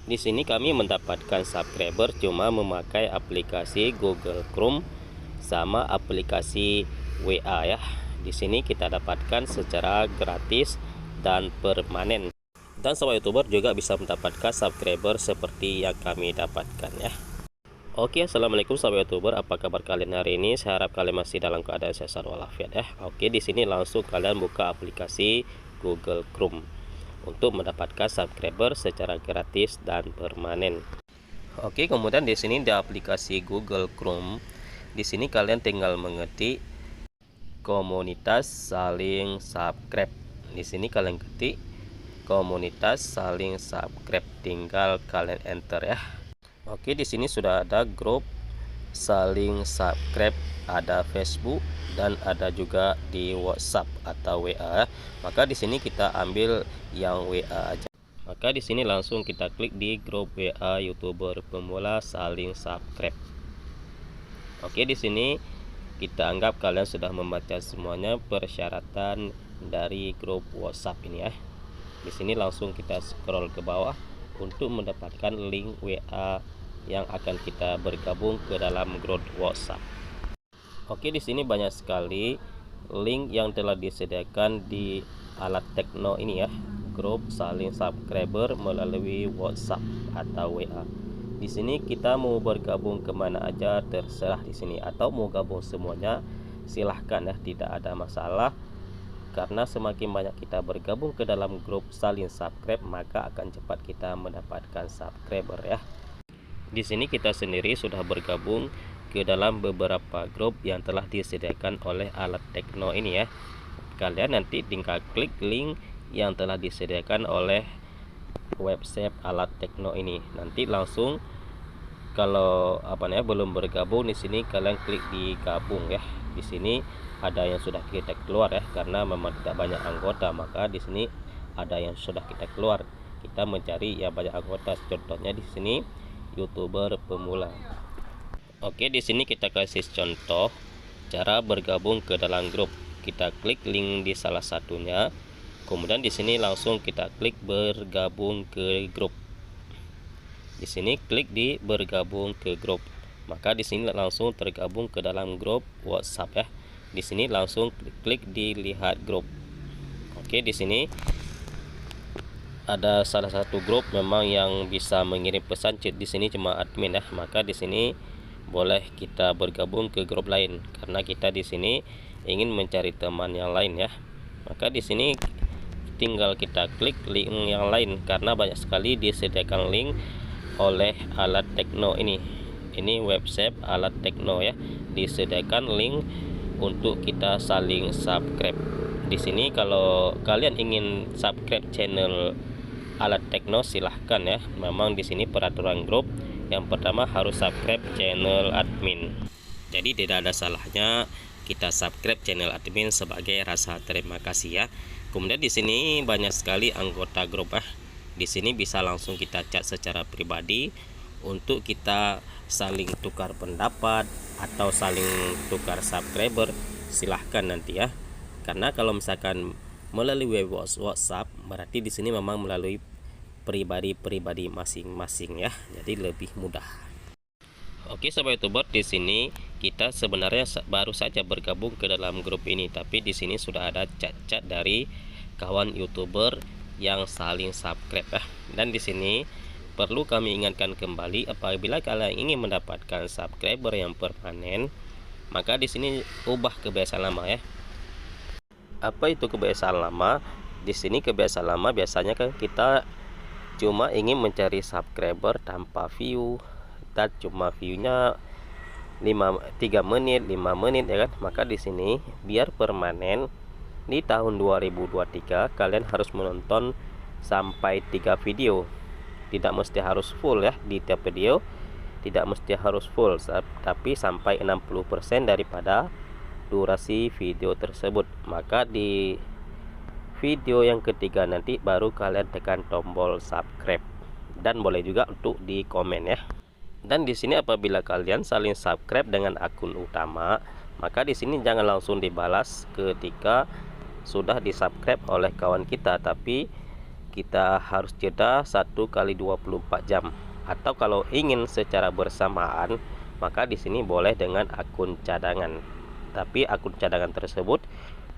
Di sini kami mendapatkan subscriber cuma memakai aplikasi Google Chrome sama aplikasi WA ya. Di sini kita dapatkan secara gratis dan permanen. Dan sobat YouTuber juga bisa mendapatkan subscriber seperti yang kami dapatkan ya. Oke, assalamualaikum sobat YouTuber, apa kabar kalian hari ini? Saya harap kalian masih dalam keadaan sehat walafiat ya. Oke, di sini langsung kalian buka aplikasi Google Chrome untuk mendapatkan subscriber secara gratis dan permanen. Oke, kemudian di sini di aplikasi Google Chrome, di sini kalian tinggal mengetik komunitas saling subscribe. Di sini kalian ketik komunitas saling subscribe, tinggal kalian enter ya. Oke, di sini sudah ada grup saling subscribe, ada Facebook dan ada juga di WhatsApp atau WA. Maka di sini kita ambil yang WA aja. Maka di sini langsung kita klik di grup WA YouTuber pemula saling subscribe. Oke, di sini kita anggap kalian sudah membaca semuanya persyaratan dari grup WhatsApp ini ya. Di sini langsung kita scroll ke bawah untuk mendapatkan link WA yang akan kita bergabung ke dalam grup WhatsApp. Oke, di sini banyak sekali link yang telah disediakan di Alat Tekno ini ya, grup saling subscriber melalui WhatsApp atau WA. Di sini kita mau bergabung kemana aja terserah di sini, atau mau gabung semuanya silahkan ya, tidak ada masalah. Karena semakin banyak kita bergabung ke dalam grup saling subscribe, maka akan cepat kita mendapatkan subscriber ya. Di sini kita sendiri sudah bergabung ke dalam beberapa grup yang telah disediakan oleh Alat Tekno ini ya. Kalian nanti tinggal klik link yang telah disediakan oleh website Alat Tekno ini. Nanti langsung kalau belum bergabung, di sini kalian klik di gabung ya. Di sini ada yang sudah kita keluar ya, karena memang tidak banyak anggota, maka di sini ada yang sudah kita keluar. Kita mencari ya banyak anggota. Contohnya di sini YouTuber pemula. Oke, di sini kita kasih contoh cara bergabung ke dalam grup. Kita klik link di salah satunya. Kemudian di sini langsung kita klik bergabung ke grup. Di sini klik di bergabung ke grup. Maka di sini langsung tergabung ke dalam grup WhatsApp ya. Di sini langsung klik di lihat grup. Oke, di sini ada salah satu grup memang yang bisa mengirim pesan chat, di sini cuma admin ya. Maka di sini boleh kita bergabung ke grup lain karena kita di sini ingin mencari teman yang lain ya. Maka di sini tinggal kita klik link yang lain karena banyak sekali disediakan link oleh Alat Tekno ini. Ini website Alat Tekno ya, disediakan link untuk kita saling subscribe. Di sini kalau kalian ingin subscribe channel Alat Tekno silahkan ya. Memang di sini peraturan grup yang pertama harus subscribe channel admin. Jadi tidak ada salahnya kita subscribe channel admin sebagai rasa terima kasih ya. Kemudian di sini banyak sekali anggota grup ya. Di sini bisa langsung kita chat secara pribadi untuk kita saling tukar pendapat atau saling tukar subscriber. Silahkan nanti ya. Karena kalau misalkan melalui WhatsApp, berarti di sini memang melalui pribadi masing-masing ya. Jadi lebih mudah. Oke sobat YouTuber, di sini kita sebenarnya baru saja bergabung ke dalam grup ini, tapi di sini sudah ada chat-chat dari kawan YouTuber yang saling subscribe ya. Dan di sini perlu kami ingatkan kembali, apabila kalian ingin mendapatkan subscriber yang permanen, maka di sini ubah kebiasaan lama ya. Apa itu kebiasaan lama? Di sini kebiasaan lama biasanya kan kita cuma ingin mencari subscriber tanpa view, dan cuma viewnya 3 menit 5 menit ya kan. Maka di sini biar permanen di tahun 2023 kalian harus menonton sampai 3 video. Tidak mesti harus full ya, di tiap video tidak mesti harus full, tapi sampai 60% daripada durasi video tersebut. Maka di video yang ketiga nanti baru kalian tekan tombol subscribe, dan boleh juga untuk di komen ya. Dan di sini apabila kalian saling subscribe dengan akun utama, maka di sini jangan langsung dibalas ketika sudah di subscribe oleh kawan kita, tapi kita harus jeda 1 kali 24 jam. Atau kalau ingin secara bersamaan, maka di sini boleh dengan akun cadangan. Tapi akun cadangan tersebut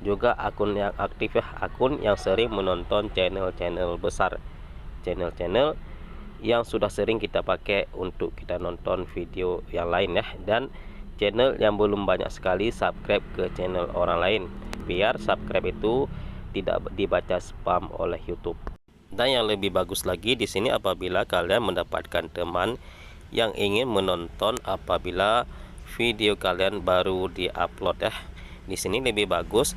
juga akun yang aktif ya, akun yang sering menonton channel-channel besar, channel-channel yang sudah sering kita pakai untuk kita nonton video yang lain ya, dan channel yang belum banyak sekali subscribe ke channel orang lain, biar subscribe itu tidak dibaca spam oleh YouTube. Dan yang lebih bagus lagi di sini apabila kalian mendapatkan teman yang ingin menonton apabila video kalian baru diupload ya. Di sini lebih bagus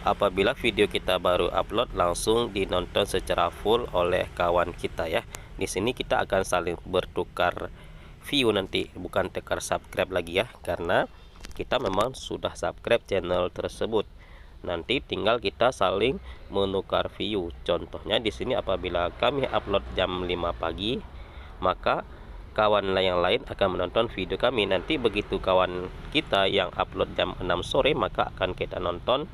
apabila video kita baru upload langsung dinonton secara full oleh kawan kita ya. Di sini kita akan saling bertukar view nanti, bukan tukar subscribe lagi ya, karena kita memang sudah subscribe channel tersebut. Nanti tinggal kita saling menukar view. Contohnya di sini apabila kami upload jam 5 pagi, maka kawan yang lain akan menonton video kami. Nanti begitu kawan kita yang upload jam 6 sore, maka akan kita nonton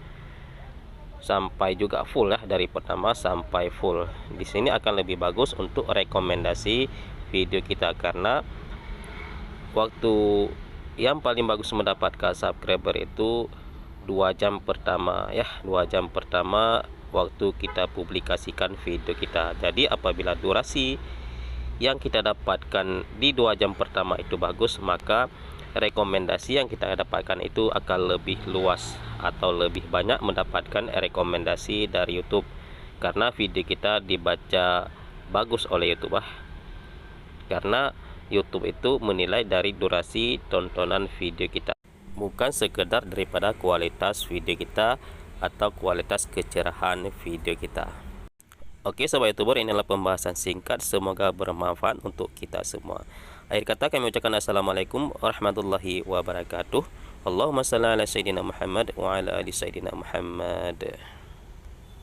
sampai juga full ya, dari pertama sampai full. Di sini akan lebih bagus untuk rekomendasi video kita, karena waktu yang paling bagus mendapatkan subscriber itu 2 jam pertama ya, 2 jam pertama waktu kita publikasikan video kita. Jadi apabila durasi yang kita dapatkan di 2 jam pertama itu bagus, maka rekomendasi yang kita dapatkan itu akan lebih luas atau lebih banyak mendapatkan rekomendasi dari YouTube, karena video kita dibaca bagus oleh YouTube karena YouTube itu menilai dari durasi tontonan video kita, bukan sekedar daripada kualitas video kita atau kualitas kecerahan video kita. Oke sobat YouTuber, inilah pembahasan singkat, semoga bermanfaat untuk kita semua. Akhir kata kami ucapkan assalamualaikum warahmatullahi wabarakatuh. Allahumma shalli ala sayyidina Muhammad wa ala ali sayyidina Muhammad.